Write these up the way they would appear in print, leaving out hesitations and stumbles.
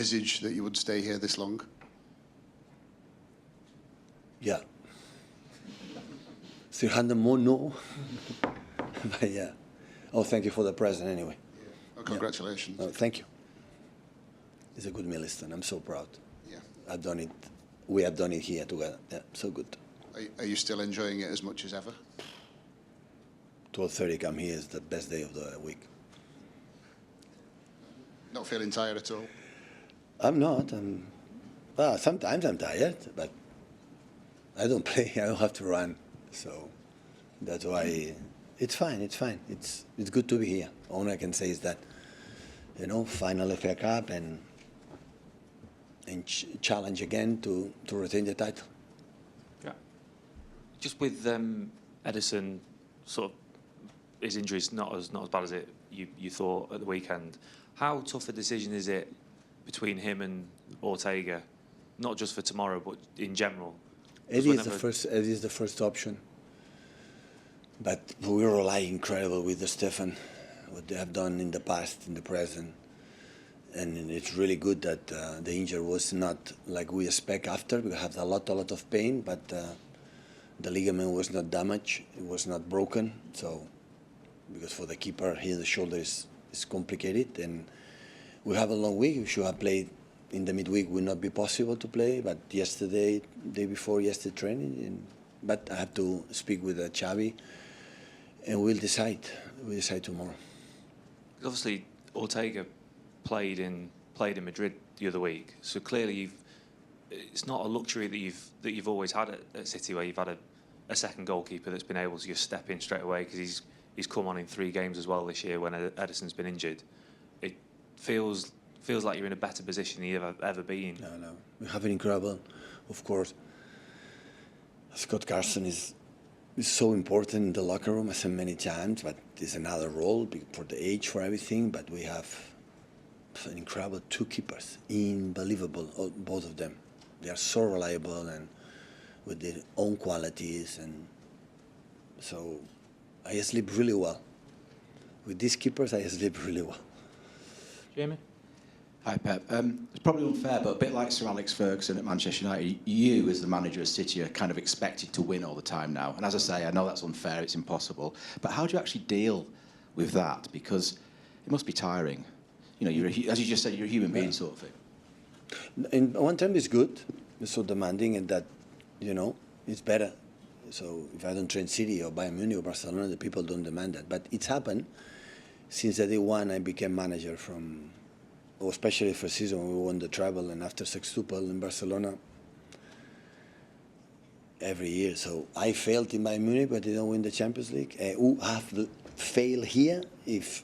envisage that you would stay here this long? Yeah. 300 more, no. But yeah. Oh, thank you for the present anyway. Yeah. Oh, congratulations. Yeah. Oh, thank you. It's a good milestone. I'm so proud. Yeah. I've done it. We have done it here together. Yeah, so good. Are you still enjoying it as much as ever? 12:30 come here is the best day of the week. Not feeling tired at all? I'm not. Well, sometimes I'm tired, but I don't play. I don't have to run. So that's why it's fine. It's fine. It's good to be here. All I can say is that, you know, final FA Cup and challenge again to retain the title. Yeah. Just with Ederson, sort of his injury's not as bad as you thought at the weekend. How tough a decision is it between him and Ortega, not just for tomorrow but in general? Eddie is the first option, but we rely incredible with Stefan, what they have done in the past, in the present, and it's really good that the injury was not like we expect after. We have a lot of pain, but the ligament was not damaged, it was not broken. So, because for the keeper here the shoulder is complicated, and we have a long week. We should have played in the midweek. Will not be possible to play, but yesterday, day before yesterday training. But I have to speak with Xavi, and we'll decide. We'll decide tomorrow. Obviously, Ortega played in Madrid the other week, so clearly it's not a luxury that you've always had at City, where you've had a second goalkeeper that's been able to just step in straight away, because he's come on in 3 games as well this year when Ederson's been injured. It feels like you're in a better position than you've ever been. No. We have an incredible, of course. Scott Carson is so important in the locker room, I said many times, but it's another role for the age, for everything. But we have an incredible 2 keepers, unbelievable, both of them. They are so reliable and with their own qualities, and so I sleep really well. With these keepers, I sleep really well. Jamie? Hi, Pep. It's probably unfair, but a bit like Sir Alex Ferguson at Manchester United, you, as the manager of City, are kind of expected to win all the time now. And as I say, I know that's unfair, it's impossible. But how do you actually deal with that? Because it must be tiring. You know, as you just said, you're a human being, sort of thing. In one term, it's good. It's so demanding, and that, you know, it's better. So if I don't train City or Bayern Munich or Barcelona, the people don't demand that. But it's happened since the day one I became manager especially for season when we won the treble, and after sextuple in Barcelona every year. So I failed in Bayern Munich, but they don't win the Champions League. Who have to fail here if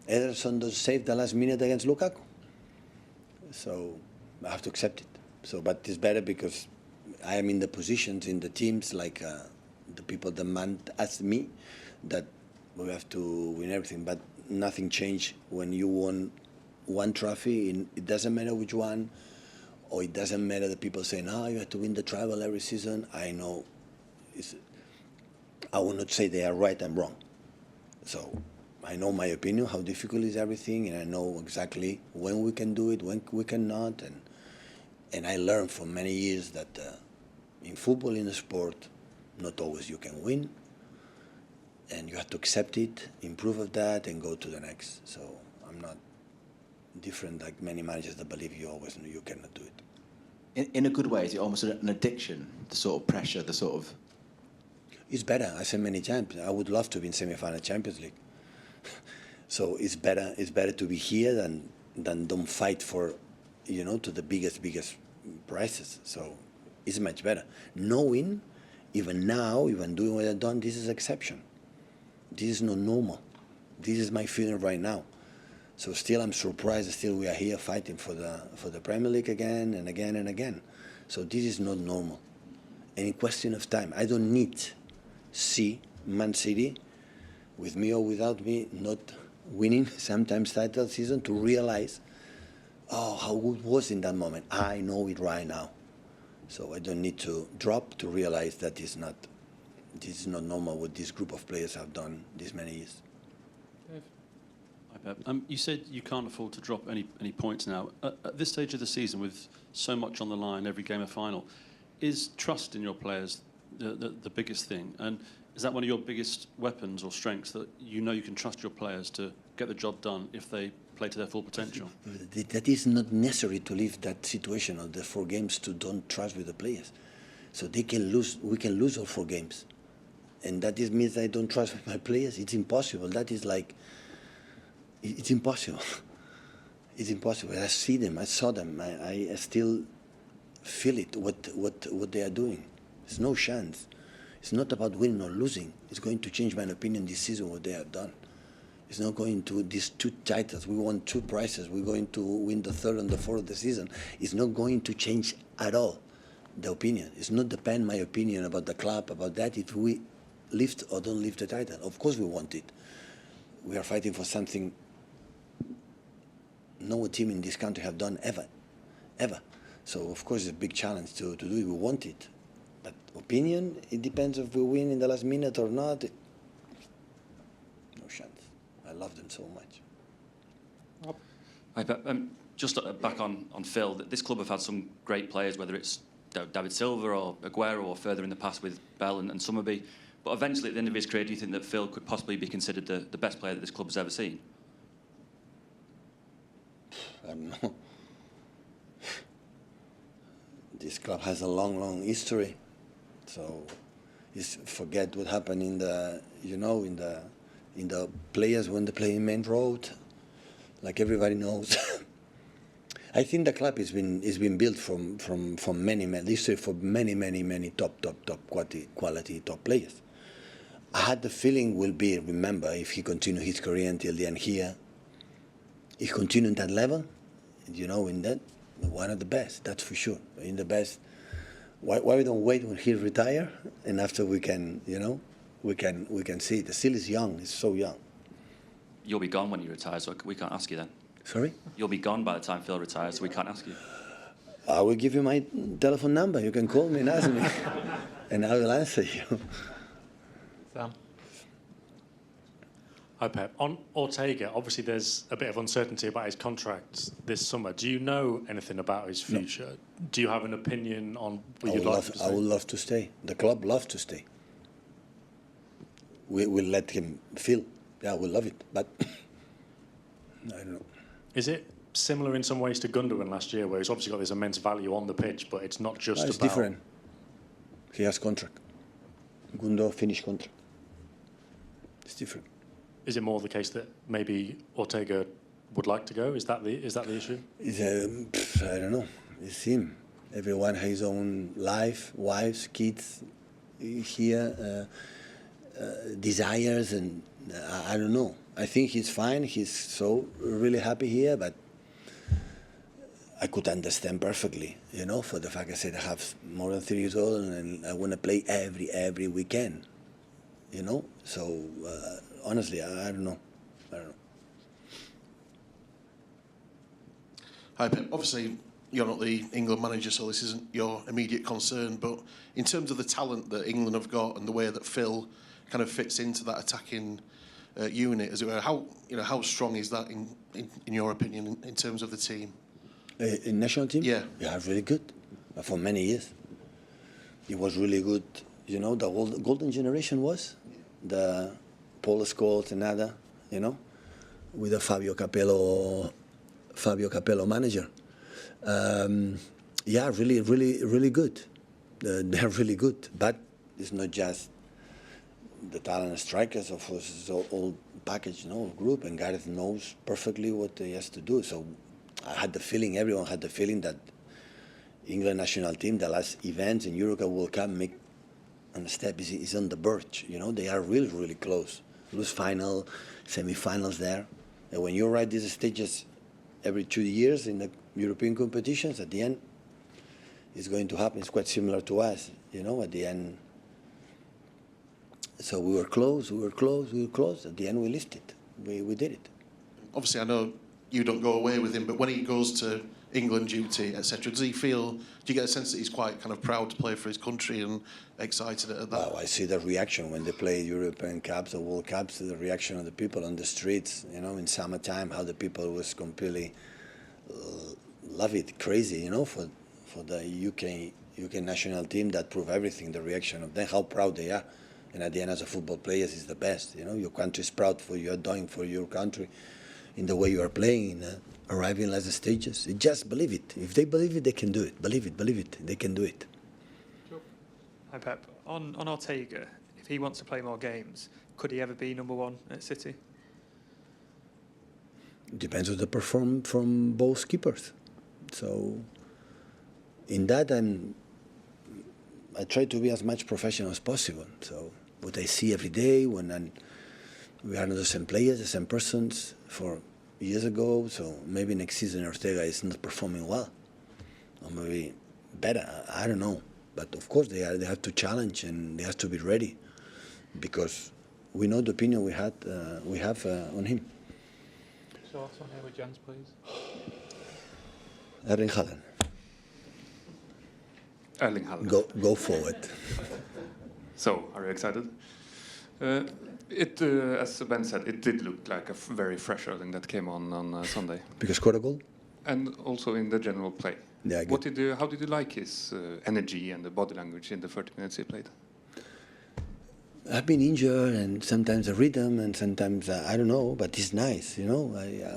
Ederson does save the last minute against Lukaku? So I have to accept it. So, but it's better because I am in the positions in the teams, like the people demand as me that we have to win everything. But nothing changed when you won one trophy. It doesn't matter which one, or it doesn't matter the people saying, you have to win the treble every season. I know, I will not say they are right and wrong. So I know my opinion, how difficult is everything, and I know exactly when we can do it, when we cannot, and I learned for many years that in football, in the sport, not always you can win, and you have to accept it, improve of that, and go to the next. So I'm not different like many managers that believe you cannot do it. In a good way, is it almost an addiction, the sort of pressure, the sort of... It's better. I said many times, I would love to be in semi-final Champions League. So it's better to be here than don't fight for, you know, to the biggest prizes. So it's much better. Knowing, even now, even doing what I've done, this is exception. This is not normal. This is my feeling right now. So still I'm surprised still we are here fighting for the Premier League again and again and again. So this is not normal. And in question of time, I don't need see Man City, with me or without me, not winning sometimes title season to realize, how good was in that moment. I know it right now. So I don't need to drop to realize that this is not normal what this group of players have done these many years. Hi, Hi, Pep. You said you can't afford to drop any points now. At this stage of the season, with so much on the line, every game a final, is trust in your players the biggest thing? And is that one of your biggest weapons or strengths, that you know you can trust your players to get the job done if they play to their full potential? That is not necessary to leave that situation of the 4 games to don't trust with the players. So they can lose, we can lose all 4 games. And that is means I don't trust with my players. It's impossible. That is like, it's impossible. It's impossible. I see them, I saw them, I still feel it, what they are doing. There's no chance. It's not about winning or losing. It's going to change my opinion this season, what they have done. It's not going to, these 2 titles, we won 2 prizes, we're going to win the 3rd and the 4th of the season. It's not going to change at all the opinion. It's not depend my opinion about the club, about that, if we lift or don't lift the title. Of course we want it. We are fighting for something no team in this country have done ever. So of course it's a big challenge to do it. We want it. But opinion, it depends if we win in the last minute or not. No chance. I love them so much. Hi, Pep. Just back on Phil, this club have had some great players, whether it's David Silva or Aguero or further in the past with Bell and Summerby. But eventually, at the end of his career, do you think that Phil could possibly be considered the best player that this club has ever seen? I don't know. This club has a long history. So forget what happened in the, in the players when they play in main road, like everybody knows. I think the club has been built from many history for many top quality top players. I had the feeling remember, if he continued his career until the end here, he continued that level, in that, one of the best, that's for sure. In the best. Why we don't wait when he retire, and after we can, we can see it. Still is young, he's so young. You'll be gone when you retire, so we can't ask you then. Sorry? You'll be gone by the time Phil retires, so we can't ask you. I will give you my telephone number. You can call me and ask me, and I will answer you. Sam? Hi, Pep. On Ortega, obviously there's a bit of uncertainty about his contract this summer. Do you know anything about his future? No. Do you have an opinion on what you'd like to stay? I would love to stay. The club loves to stay. We'll let him feel. Yeah, we love it, but I don't know. Is it similar in some ways to Gundo last year, where he's obviously got this immense value on the pitch, but it's not just it's about... different. He has contract. Gundo finished contract. It's different. Is it more the case that maybe Ortega would like to go? Is that the issue? I don't know. It's him. Everyone has his own life, wives, kids here, desires, and I don't know. I think he's fine. He's so really happy here, but I could understand perfectly, for the fact I said I have more than 3 years old and I want to play every weekend, So honestly, I don't know. Hi, Pep. Obviously, you're not the England manager, so this isn't your immediate concern. But in terms of the talent that England have got and the way that Phil kind of fits into that attacking unit, as it were, how strong is that in your opinion in terms of the team? In national team? Yeah. Yeah, really good. For many years. It was really good. The golden generation was the Paul Scholes and other, with the Fabio Capello manager. Yeah, really good. They're really good, but it's not just the talent strikers. Of course, it's all package, group, and Gareth knows perfectly what he has to do. So I had the feeling, everyone had the feeling that England national team, the last events in Europe World Cup, make on the step is on the verge. They are really close. Lose final, semi-finals there. And when you ride these stages every 2 years in the European competitions, at the end, it's going to happen. It's quite similar to us, at the end. So we were close. At the end, we lifted. We did it. Obviously, I know you don't go away with him, but when he goes to England duty, etc. Does he feel? Do you get a sense that he's quite kind of proud to play for his country and excited at that? Well, I see the reaction when they play European Cups or World Cups, the reaction of the people on the streets, you know, in summertime, how the people was completely love it, crazy, you know, for the UK national team that prove everything, the reaction of them, how proud they are. And at the end, as a football players, is the best, you know, your country is proud for you are doing for your country in the way you are playing, arriving at the stages. Just believe it. If they believe it, they can do it. Believe it, they can do it. Hi Pep. On Ortega, if he wants to play more games, could he ever be number one at City? Depends on the performance from both keepers. So in that, I try to be as much professional as possible. So what I see every day when we are not the same players, the same persons for years ago. So maybe next season Ortega is not performing well, or maybe better. I don't know. But of course they have to challenge and they have to be ready, because we know the opinion we have on him. Short on here with Jens, please. Erling Haaland. Erling Haaland. Go forward. So, are you excited? As Ben said, it did look like a very fresh Erling that came on Sunday. Because scored a goal? And also in the general play. Yeah, how did you like his energy and the body language in the 30 minutes he played? I've been injured, and sometimes the rhythm, and sometimes I don't know, but it's nice, you know.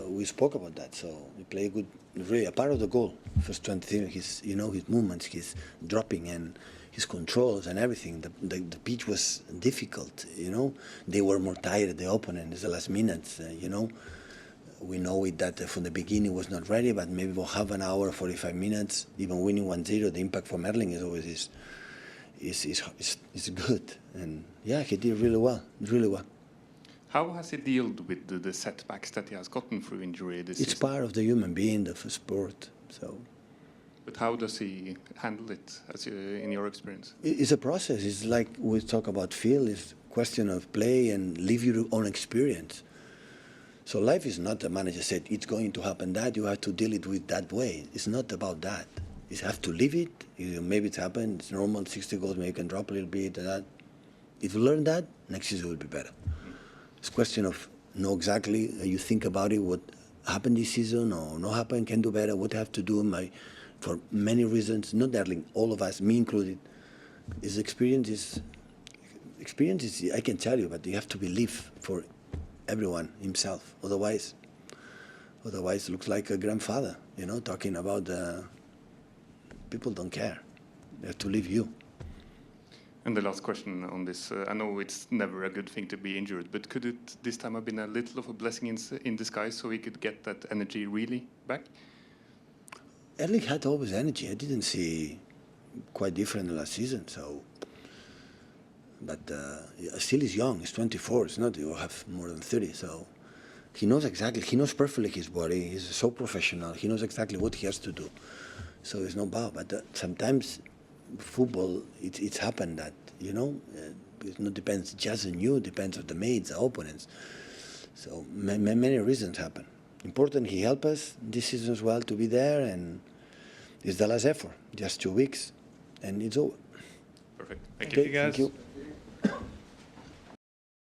We spoke about that, so he played good. Really, a part of the goal, first 20, his movements, his dropping, and his controls and everything. The pitch was difficult, you know. They were more tired, the opponent, in the last minutes, you know. We know it that from the beginning was not ready, but maybe for half an hour, 45 minutes, even winning 1-0, the impact from Erling is always is good. And yeah, he did really well, really well. How has he dealt with the setbacks that he has gotten through injury this It's season? part of the human being, of sport. So. But how does he handle it, in your experience? It's a process. It's like we talk about Phil. It's a question of play and live your own experience. So life is not the manager said it's going to happen that you have to deal it with that way. It's not about that. You have to live it. Maybe it's happened. It's normal. 60 goals. Maybe you can drop a little bit. And that. If you learn that, next season will be better. It's a question of know exactly. You think about it. What happened this season or not happened? Can do better. What I have to do? For many reasons. Not Erling. All of us, me included. His experience is. I can tell you, but you have to believe for everyone himself. Otherwise, it looks like a grandfather. You know, talking about people don't care. They have to leave you. And the last question on this, I know it's never a good thing to be injured, but could it this time have been a little of a blessing in disguise so he could get that energy really back? Erling had always energy. I didn't see quite different last season. So, but still he's young. He's 24. It's not you have more than 30. So he knows exactly. He knows perfectly his body. He's so professional. He knows exactly what he has to do. So it's no bad. But sometimes football, it's happened that, you know, it not depends just on you. It depends on the mates, the opponents. So many reasons happen. Important, he helped us this season as well to be there, and it's the last effort. Just 2 weeks, and it's over. Perfect. Thank Okay, you. thank you.